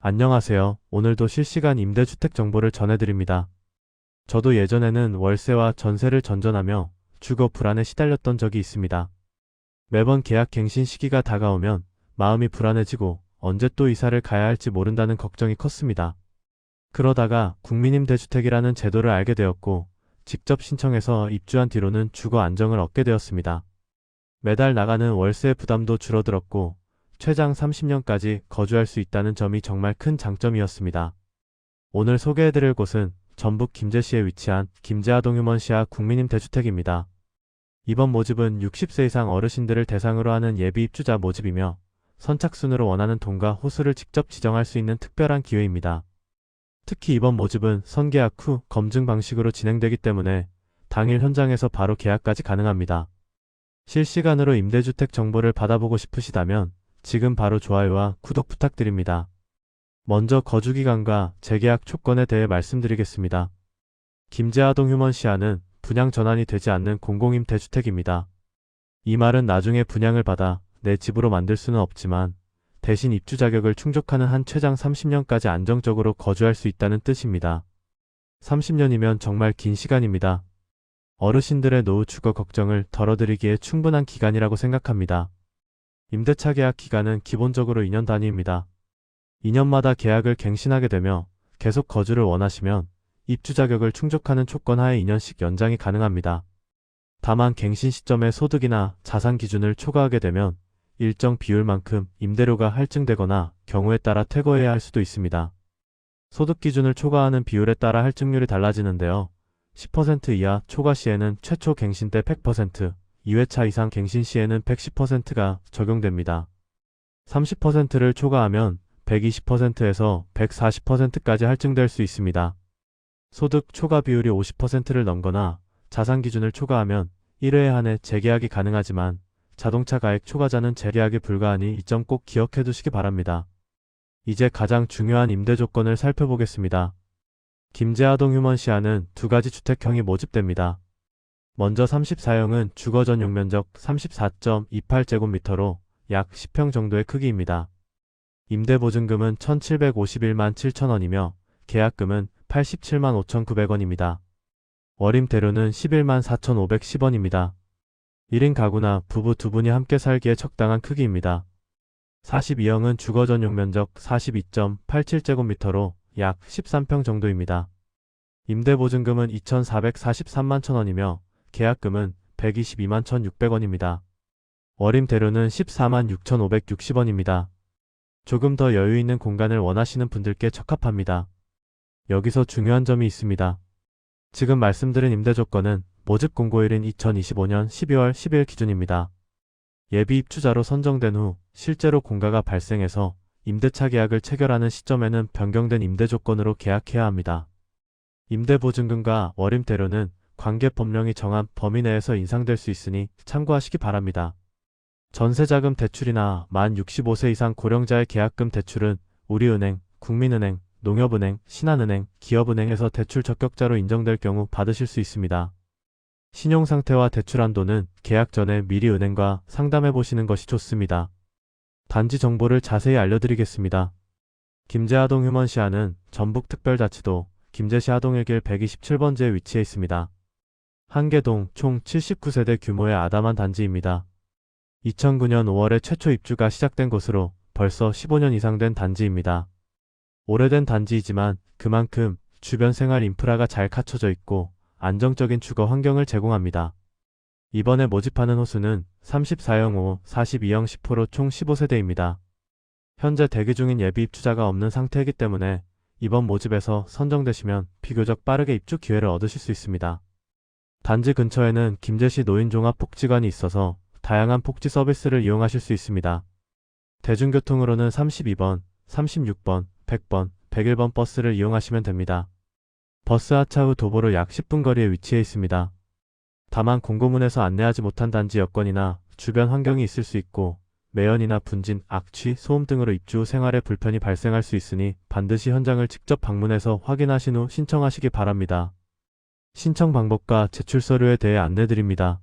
안녕하세요. 오늘도 실시간 임대주택 정보를 전해드립니다. 저도 예전에는 월세와 전세를 전전하며 주거 불안에 시달렸던 적이 있습니다. 매번 계약 갱신 시기가 다가오면 마음이 불안해지고 언제 또 이사를 가야 할지 모른다는 걱정이 컸습니다. 그러다가 국민임대주택이라는 제도를 알게 되었고 직접 신청해서 입주한 뒤로는 주거 안정을 얻게 되었습니다. 매달 나가는 월세 부담도 줄어들었고 최장 30년까지 거주할 수 있다는 점이 정말 큰 장점이었습니다. 오늘 소개해드릴 곳은 전북 김제시에 위치한 김제아동 휴먼시아 국민임대주택입니다. 이번 모집은 60세 이상 어르신들을 대상으로 하는 예비 입주자 모집이며 선착순으로 원하는 동과 호수를 직접 지정할 수 있는 특별한 기회입니다. 특히 이번 모집은 선계약 후 검증 방식으로 진행되기 때문에 당일 현장에서 바로 계약까지 가능합니다. 실시간으로 임대주택 정보를 받아보고 싶으시다면 지금 바로 좋아요와 구독 부탁드립니다. 먼저 거주기간과 재계약 조건에 대해 말씀드리겠습니다. 김제아동 휴먼시아는 분양 전환이 되지 않는 공공임대주택입니다. 이 말은 나중에 분양을 받아 내 집으로 만들 수는 없지만 대신 입주 자격을 충족하는 한 최장 30년까지 안정적으로 거주할 수 있다는 뜻입니다. 30년이면 정말 긴 시간입니다. 어르신들의 노후 주거 걱정을 덜어드리기에 충분한 기간이라고 생각합니다. 임대차 계약 기간은 기본적으로 2년 단위입니다. 2년마다 계약을 갱신하게 되며 계속 거주를 원하시면 입주 자격을 충족하는 조건 하에 2년씩 연장이 가능합니다. 다만 갱신 시점에 소득이나 자산 기준을 초과하게 되면 일정 비율만큼 임대료가 할증되거나 경우에 따라 퇴거해야 할 수도 있습니다. 소득 기준을 초과하는 비율에 따라 할증률이 달라지는데요. 10% 이하 초과 시에는 최초 갱신 때 100%, 2회차 이상 갱신 시에는 110%가 적용됩니다. 30%를 초과하면 120%에서 140%까지 할증될 수 있습니다. 소득 초과 비율이 50%를 넘거나 자산 기준을 초과하면 1회에 한해 재계약이 가능하지만 자동차 가액 초과자는 재계약에 불과하니 이 점 꼭 기억해 두시기 바랍니다. 이제 가장 중요한 임대 조건을 살펴보겠습니다. 김제아동 휴먼시아는 두 가지 주택형이 모집됩니다. 먼저 34형은 주거 전용 면적 34.28제곱미터로 약 10평 정도의 크기입니다. 임대보증금은 1,751만 7천원이며 계약금은 87만 5,900원입니다. 월임대료는 11만 4,510원입니다. 1인 가구나 부부 두 분이 함께 살기에 적당한 크기입니다. 42형은 주거 전용 면적 42.87제곱미터로 약 13평 정도입니다. 임대보증금은 2,443만 1천원이며 계약금은 122만 1,600원입니다. 월임대료는 14만 6,560원입니다. 조금 더 여유있는 공간을 원하시는 분들께 적합합니다. 여기서 중요한 점이 있습니다. 지금 말씀드린 임대 조건은 모집 공고일인 2025년 12월 10일 기준입니다. 예비 입주자로 선정된 후 실제로 공가가 발생해서 임대차 계약을 체결하는 시점에는 변경된 임대 조건으로 계약해야 합니다. 임대보증금과 월임대료는 관계 법령이 정한 범위 내에서 인상될 수 있으니 참고하시기 바랍니다. 전세자금 대출이나 만 65세 이상 고령자의 계약금 대출은 우리은행, 국민은행, 농협은행, 신한은행, 기업은행에서 대출 적격자로 인정될 경우 받으실 수 있습니다. 신용상태와 대출 한도는 계약 전에 미리 은행과 상담해 보시는 것이 좋습니다. 단지 정보를 자세히 알려드리겠습니다. 김제아동 휴먼시아는 전북특별자치도 김제시 하동 1길 127번지에 위치해 있습니다. 한개동 총 79세대 규모의 아담한 단지입니다. 2009년 5월에 최초 입주가 시작된 곳으로 벌써 15년 이상 된 단지입니다. 오래된 단지이지만 그만큼 주변 생활 인프라가 잘 갖춰져 있고 안정적인 주거 환경을 제공합니다. 이번에 모집하는 호수는 34형 5, 42형 10호로 총 15세대입니다. 현재 대기 중인 예비 입주자가 없는 상태이기 때문에 이번 모집에서 선정되시면 비교적 빠르게 입주 기회를 얻으실 수 있습니다. 단지 근처에는 김제시 노인종합복지관이 있어서 다양한 복지 서비스를 이용하실 수 있습니다. 대중교통으로는 32번, 36번, 100번, 101번 버스를 이용하시면 됩니다. 버스 하차 후 도보로 약 10분 거리에 위치해 있습니다. 다만 공고문에서 안내하지 못한 단지 여건이나 주변 환경이 있을 수 있고 매연이나 분진, 악취, 소음 등으로 입주 후 생활에 불편이 발생할 수 있으니 반드시 현장을 직접 방문해서 확인하신 후 신청하시기 바랍니다. 신청 방법과 제출 서류에 대해 안내드립니다.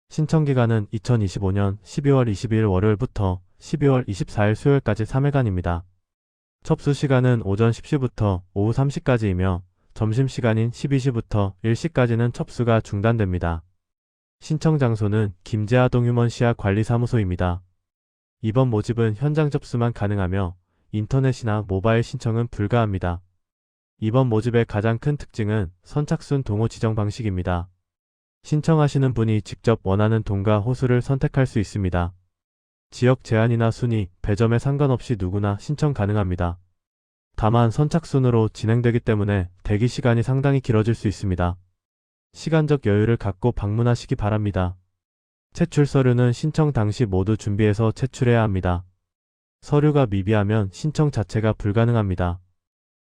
신청기간은 2025년 12월 22일 월요일부터 12월 24일 수요일까지 3일간입니다. 접수 시간은 오전 10시부터 오후 3시까지이며 점심시간인 12시부터 1시까지는 접수가 중단됩니다. 신청 장소는 김제아동 휴먼시아 관리사무소입니다. 이번 모집은 현장 접수만 가능하며 인터넷이나 모바일 신청은 불가합니다. 이번 모집의 가장 큰 특징은 선착순 동호 지정 방식입니다. 신청하시는 분이 직접 원하는 동과 호수를 선택할 수 있습니다. 지역 제한이나 순위, 배점에 상관없이 누구나 신청 가능합니다. 다만 선착순으로 진행되기 때문에 대기 시간이 상당히 길어질 수 있습니다. 시간적 여유를 갖고 방문하시기 바랍니다. 제출 서류는 신청 당시 모두 준비해서 제출해야 합니다. 서류가 미비하면 신청 자체가 불가능합니다.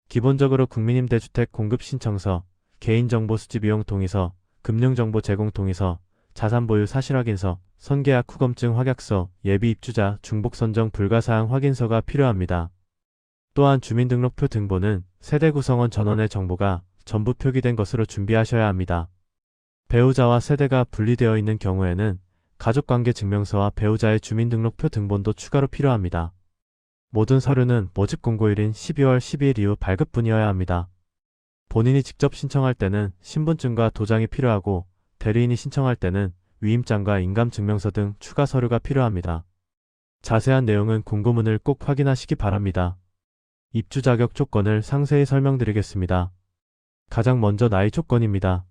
기본적으로 국민임대주택 공급 신청서, 개인정보 수집 이용 동의서, 금융정보 제공 동의서, 자산보유 사실확인서, 선계약 후검증 확약서, 예비 입주자 중복 선정 불가사항 확인서가 필요합니다. 또한 주민등록표 등본은 세대 구성원 전원의 정보가 전부 표기된 것으로 준비하셔야 합니다. 배우자와 세대가 분리되어 있는 경우에는 가족관계 증명서와 배우자의 주민등록표 등본도 추가로 필요합니다. 모든 서류는 모집 공고일인 12월 12일 이후 발급분이어야 합니다. 본인이 직접 신청할 때는 신분증과 도장이 필요하고 대리인이 신청할 때는 위임장과 인감증명서 등 추가 서류가 필요합니다. 자세한 내용은 공고문을 꼭 확인하시기 바랍니다. 입주 자격 조건을 상세히 설명드리겠습니다. 가장 먼저 나이 조건입니다.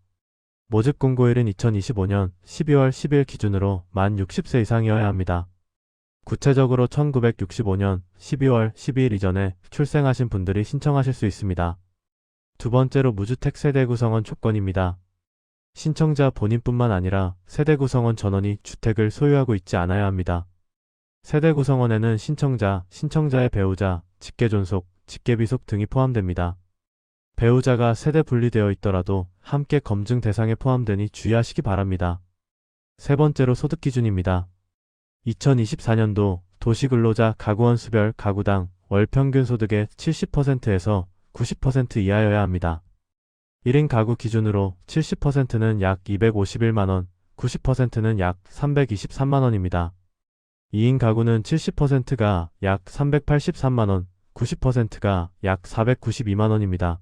모집 공고일은 2025년 12월 10일 기준으로 만 60세 이상이어야 합니다. 구체적으로 1965년 12월 12일 이전에 출생하신 분들이 신청하실 수 있습니다. 두 번째로 무주택 세대 구성원 조건입니다. 신청자 본인뿐만 아니라 세대 구성원 전원이 주택을 소유하고 있지 않아야 합니다. 세대 구성원에는 신청자, 신청자의 배우자, 직계존속, 직계비속 등이 포함됩니다. 배우자가 세대 분리되어 있더라도 함께 검증 대상에 포함되니 주의하시기 바랍니다. 세 번째로 소득 기준입니다. 2024년도 도시근로자 가구원 수별 가구당 월 평균 소득의 70%에서 90% 이하여야 합니다. 1인 가구 기준으로 70%는 약 251만원, 90%는 약 323만원입니다. 2인 가구는 70%가 약 383만원, 90%가 약 492만원입니다.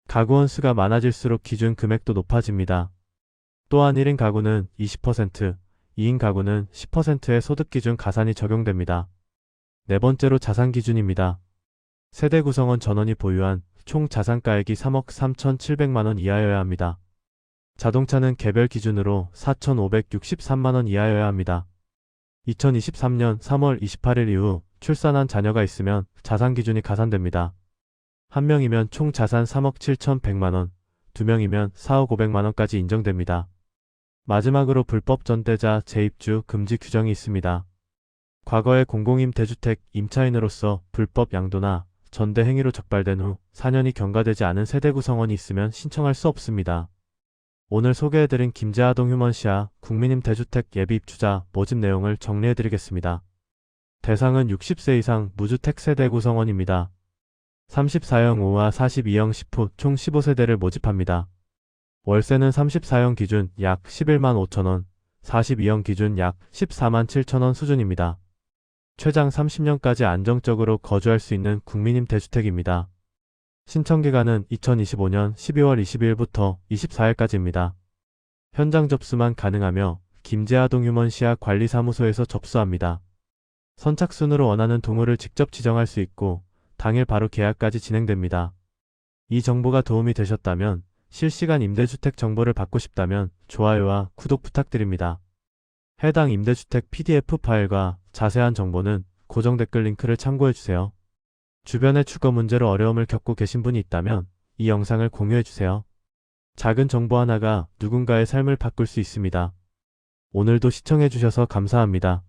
가구원 수가 많아질수록 기준 금액도 높아집니다. 또한 1인 가구는 20%, 2인 가구는 10%의 소득 기준 가산이 적용됩니다. 네 번째로 자산 기준입니다. 세대 구성원 전원이 보유한 총 자산가액이 3억 3,700만원 이하여야 합니다. 자동차는 개별 기준으로 4,563만원 이하여야 합니다. 2023년 3월 28일 이후 출산한 자녀가 있으면 자산 기준이 가산됩니다. 한 명이면 총 자산 3억 7,100만원, 두 명이면 4억 500만원까지 인정됩니다. 마지막으로 불법 전대자 재입주 금지 규정이 있습니다. 과거에 공공임대주택 임차인으로서 불법 양도나 전대 행위로 적발된 후 4년이 경과되지 않은 세대 구성원이 있으면 신청할 수 없습니다. 오늘 소개해드린 김제아동 휴먼시아 국민임대주택 예비입주자 모집 내용을 정리해드리겠습니다. 대상은 60세 이상 무주택 세대 구성원입니다. 34형 5와 42형 10호 총 15세대를 모집합니다. 월세는 34형 기준 약 11만 5천원, 42형 기준 약 14만 7천원 수준입니다. 최장 30년까지 안정적으로 거주할 수 있는 국민임대주택입니다. 신청기간은 2025년 12월 20일부터 24일까지입니다. 현장 접수만 가능하며 김제아동 휴먼시아 관리사무소에서 접수합니다. 선착순으로 원하는 동호를 직접 지정할 수 있고 당일 바로 계약까지 진행됩니다. 이 정보가 도움이 되셨다면 실시간 임대주택 정보를 받고 싶다면 좋아요와 구독 부탁드립니다. 해당 임대주택 PDF 파일과 자세한 정보는 고정 댓글 링크를 참고해주세요. 주변에 주거 문제로 어려움을 겪고 계신 분이 있다면 이 영상을 공유해주세요. 작은 정보 하나가 누군가의 삶을 바꿀 수 있습니다. 오늘도 시청해주셔서 감사합니다.